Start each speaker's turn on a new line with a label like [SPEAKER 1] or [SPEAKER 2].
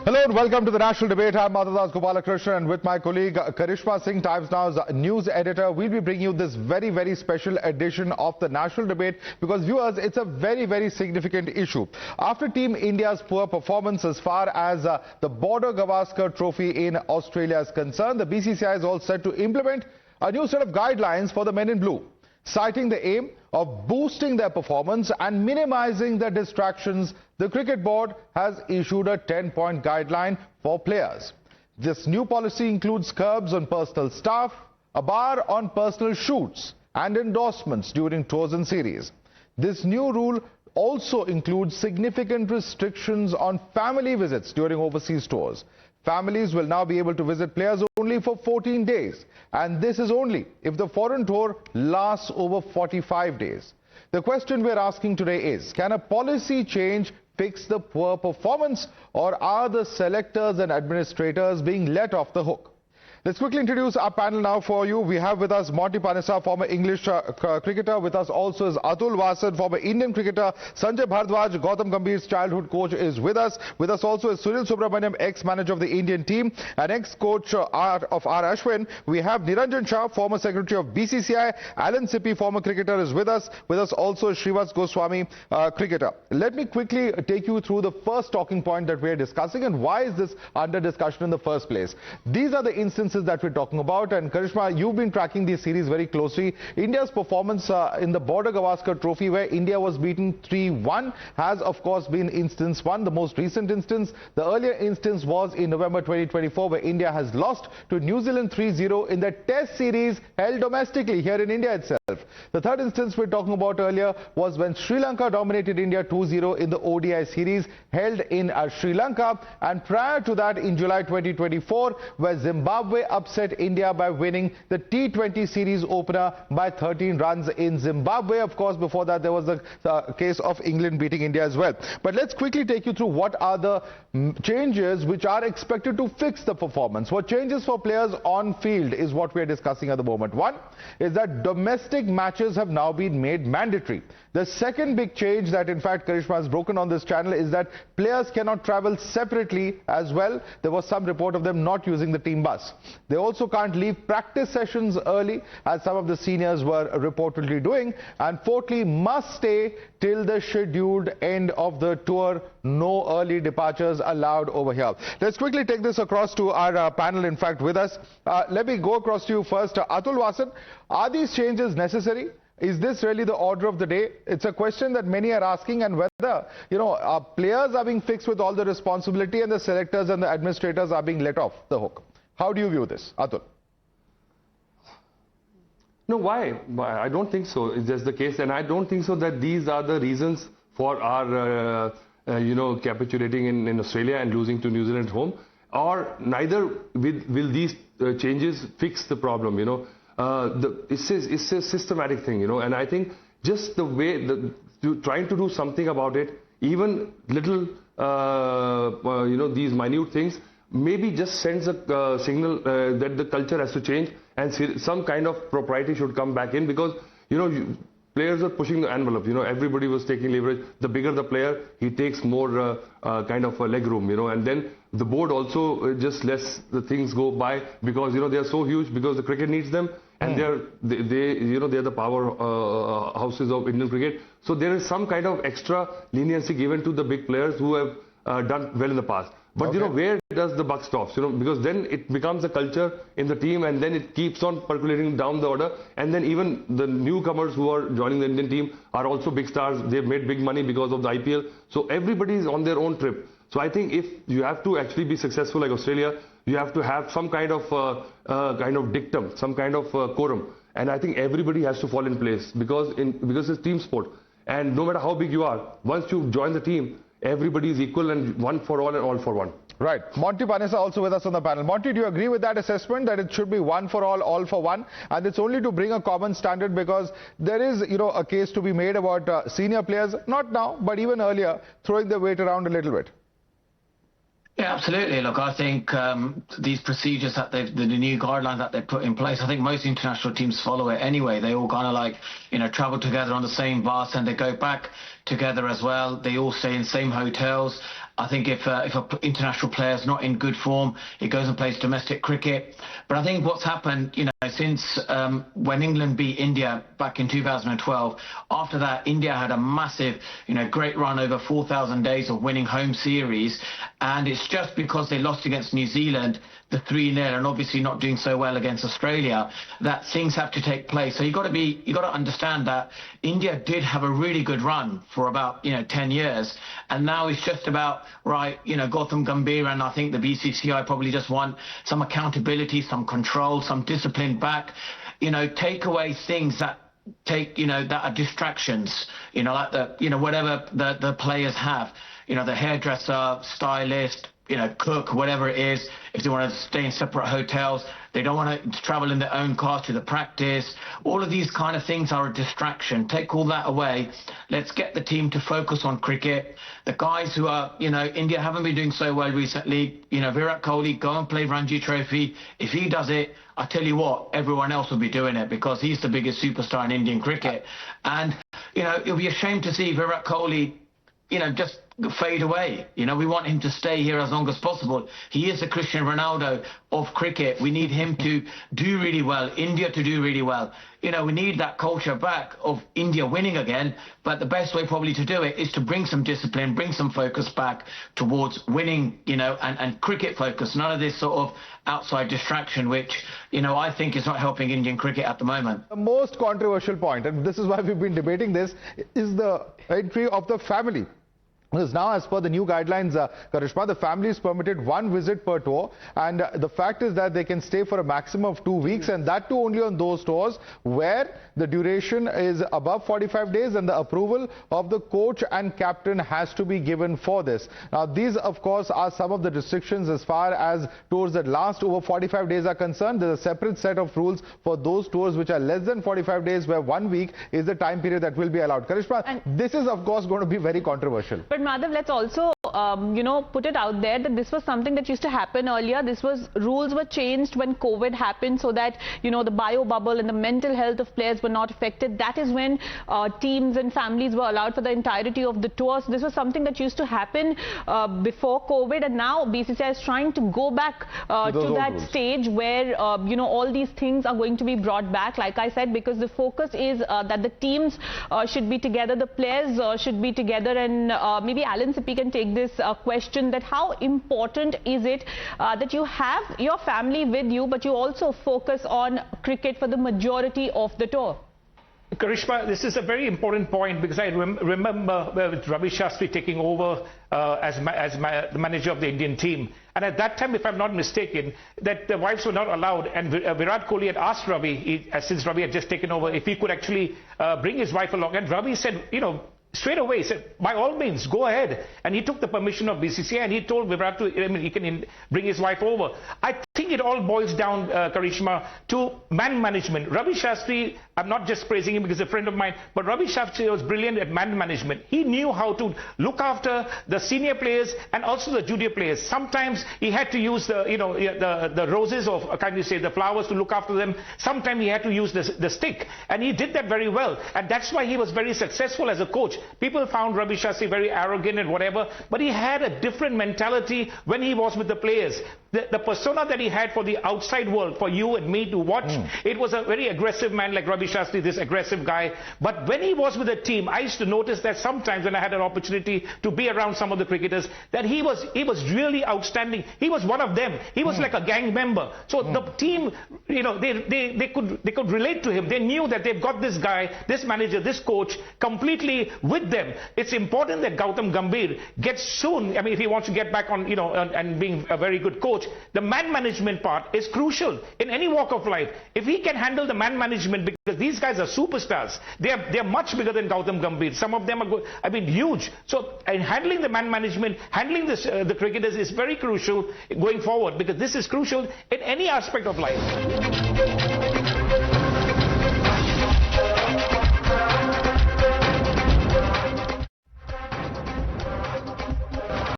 [SPEAKER 1] Hello and welcome to the National Debate. I'm Madhavdas G and with my colleague Karishma Singh, Times Now's news editor, we'll be bringing you this very special edition of the National Debate because viewers, it's a very significant issue. After Team India's poor performance as far as the Border Gavaskar Trophy in Australia is concerned, the BCCI is all set to implement a new set of guidelines for the men in blue, citing the aim of boosting their performance and minimizing the distractions. The cricket board has issued a 10-point guideline for players. This new policy includes curbs on personal staff, a bar on personal shoots and endorsements during tours and series. This new rule also includes significant restrictions on family visits during overseas tours. Families will now be able to visit players only for 14 days, and this is only if the foreign tour lasts over 45 days. The question we're asking today is, can a policy change fix the poor performance, or are the selectors and administrators being let off the hook? Let's quickly introduce our panel now for you. We have with us Monty Panesar, former English cricketer. With us also is Atul Vasan, former Indian cricketer. Sanjay Bhardwaj, Gautam Gambhir's childhood coach, is with us. With us also is Sunil Subramaniam, ex-manager of the Indian team and ex-coach of R. Ashwin. We have Niranjan Shah, former secretary of BCCI. Alan Sippy, former cricketer, is with us. With us also is Srivas Goswami, cricketer. Let me quickly take you through the first talking point that we are discussing and why is this under discussion in the first place. These are the instances that we're talking about, and Karishma, you've been tracking these series very closely. India's performance in the Border Gavaskar Trophy, where India was beaten 3-1, has of course been instance one, the most recent instance. The earlier instance was in November 2024, where India has lost to New Zealand 3-0 in the Test series held domestically here in India itself. The third instance we're talking about earlier was when Sri Lanka dominated India 2-0 in the ODI series held in Sri Lanka, and prior to that in July 2024, where Zimbabwe upset India by winning the T20 series opener by 13 runs in Zimbabwe. Of course, before that there was the case of England beating India as well. But let's quickly take you through what are the changes which are expected to fix the performance. What changes for players on field is what we are discussing at the moment. One is that domestic matches have now been made mandatory. The second big change that in fact Karishma has broken on this channel is that players cannot travel separately as well. There was some report of them not using the team bus. They also can't leave practice sessions early, as some of the seniors were reportedly doing. And fourthly, must stay till the scheduled end of the tour. No early departures allowed over here. Let's quickly take this across to our panel, in fact, with us. Let me go across to you first. Atul Vasan, are these changes necessary? Is this really the order of the day? It's a question that many are asking, and whether, players are being fixed with all the responsibility and the selectors and the administrators are being let off the hook. How do you view this, Atul?
[SPEAKER 2] No, why? I don't think so. It's just the case, and I don't think so that these are the reasons for our, capitulating in Australia and losing to New Zealand at home. Or neither will these changes fix the problem. It's a systematic thing, and I think just the way trying to do something about it, even little, these minute things, maybe just sends a signal that the culture has to change and some kind of propriety should come back in, because players are pushing the envelope. Everybody was taking leverage. The bigger the player, he takes more kind of a leg room, and then the board also just lets the things go by, because they are so huge, because the cricket needs them, and they're the power houses of Indian cricket. So there is some kind of extra leniency given to the big players who have done well in the past. But where does the buck stop? Because then it becomes a culture in the team, and then it keeps on percolating down the order. And then even the newcomers who are joining the Indian team are also big stars. They've made big money because of the IPL. So everybody is on their own trip. So I think if you have to actually be successful like Australia, you have to have some kind of dictum, some kind of quorum. And I think everybody has to fall in place, because it's team sport. And no matter how big you are, once you join the team, everybody is equal and one for all and all for one.
[SPEAKER 1] Right. Monty Panesar also with us on the panel. Monty, do you agree with that assessment, that it should be one for all for one? And it's only to bring a common standard, because there is, a case to be made about senior players, not now, but even earlier, throwing their weight around a little bit.
[SPEAKER 3] Yeah, absolutely. Look, I think these procedures that the new guidelines that they've put in place, I think most international teams follow it anyway. They all kind of travel together on the same bus, and they go back together as well. They all stay in the same hotels. I think if an international player is not in good form, he goes and plays domestic cricket. But I think what's happened, since when England beat India back in 2012, after that, India had a massive, great run over 4,000 days of winning home series. And it's just because they lost against New Zealand, the 3-0, and obviously not doing so well against Australia, that things have to take place. So you got to understand that India did have a really good run for about 10 years, and now it's just about Gautam Gambhir, and I think the BCCI probably just want some accountability, some control, some discipline back. Take away things that that are distractions. Like whatever the players have. The hairdresser, stylist, cook, whatever it is, if they want to stay in separate hotels, they don't want to travel in their own car to the practice. All of these kind of things are a distraction. Take all that away. Let's get the team to focus on cricket. The guys who are, India haven't been doing so well recently. Virat Kohli, go and play Ranji Trophy. If he does it, I tell you what, everyone else will be doing it because he's the biggest superstar in Indian cricket. And, it'll be a shame to see Virat Kohli, just fade away. We want him to stay here as long as possible. He is the Cristiano Ronaldo of cricket. We need him to do really well, India to do really well. We need that culture back of India winning again, but the best way probably to do it is to bring some discipline, bring some focus back towards winning, and cricket focus. None of this sort of outside distraction, which, I think is not helping Indian cricket at the moment.
[SPEAKER 1] The most controversial point, and this is why we've been debating this, is the entry of the family. Because now, as per the new guidelines, Karishma, the family is permitted one visit per tour, and the fact is that they can stay for a maximum of 2 weeks, and that too only on those tours where the duration is above 45 days and the approval of the coach and captain has to be given for this. Now, these, of course, are some of the restrictions as far as tours that last over 45 days are concerned. There's a separate set of rules for those tours which are less than 45 days, where 1 week is the time period that will be allowed. Karishma, and this is, of course, going to be very controversial.
[SPEAKER 4] But Madhav, let's also, put it out there that this was something that used to happen earlier. Rules were changed when COVID happened so that, the bio bubble and the mental health of players were not affected. That is when teams and families were allowed for the entirety of the tour. So this was something that used to happen before COVID, and now BCCI is trying to go back to that stage where, all these things are going to be brought back, like I said, because the focus is that the teams should be together, the players should be together, and maybe Alan Sippy can take this question, that how important is it that you have your family with you, but you also focus on cricket for the majority of the tour?
[SPEAKER 5] Karishma, this is a very important point, because I remember with Ravi Shastri taking over as the manager of the Indian team. And at that time, if I'm not mistaken, that the wives were not allowed. And Virat Kohli had asked Ravi, since Ravi had just taken over, if he could actually bring his wife along. And Ravi said, straight away, he said, by all means, go ahead. And he took the permission of BCCI, and he told Virat he can bring his wife over. I think it all boils down, Karishma, to man management. Ravi Shastri, I'm not just praising him because he's a friend of mine, but Ravi Shastri was brilliant at man management. He knew how to look after the senior players and also the junior players. Sometimes he had to use the roses, or can you say the flowers, to look after them. Sometimes he had to use the stick, and he did that very well. And that's why he was very successful as a coach. People found Ravi Shastri very arrogant and whatever, but he had a different mentality when he was with the players. The persona that he had for the outside world, for you and me to watch, it was a very aggressive man like Ravi Shastri, this aggressive guy. But when he was with the team, I used to notice that sometimes when I had an opportunity to be around some of the cricketers, that he was really outstanding. He was one of them. He was like a gang member. So the team, they could relate to him. They knew that they've got this guy, this manager, this coach completely with them. It's important that Gautam Gambhir gets soon, if he wants to get back on, and being a very good coach, the man management part is crucial in any walk of life. If he can handle the man management, because these guys are superstars, they're much bigger than Gautam Gambhir. Some of them are huge. So in handling the man management, handling the cricketers is very crucial going forward, because this is crucial in any aspect of life.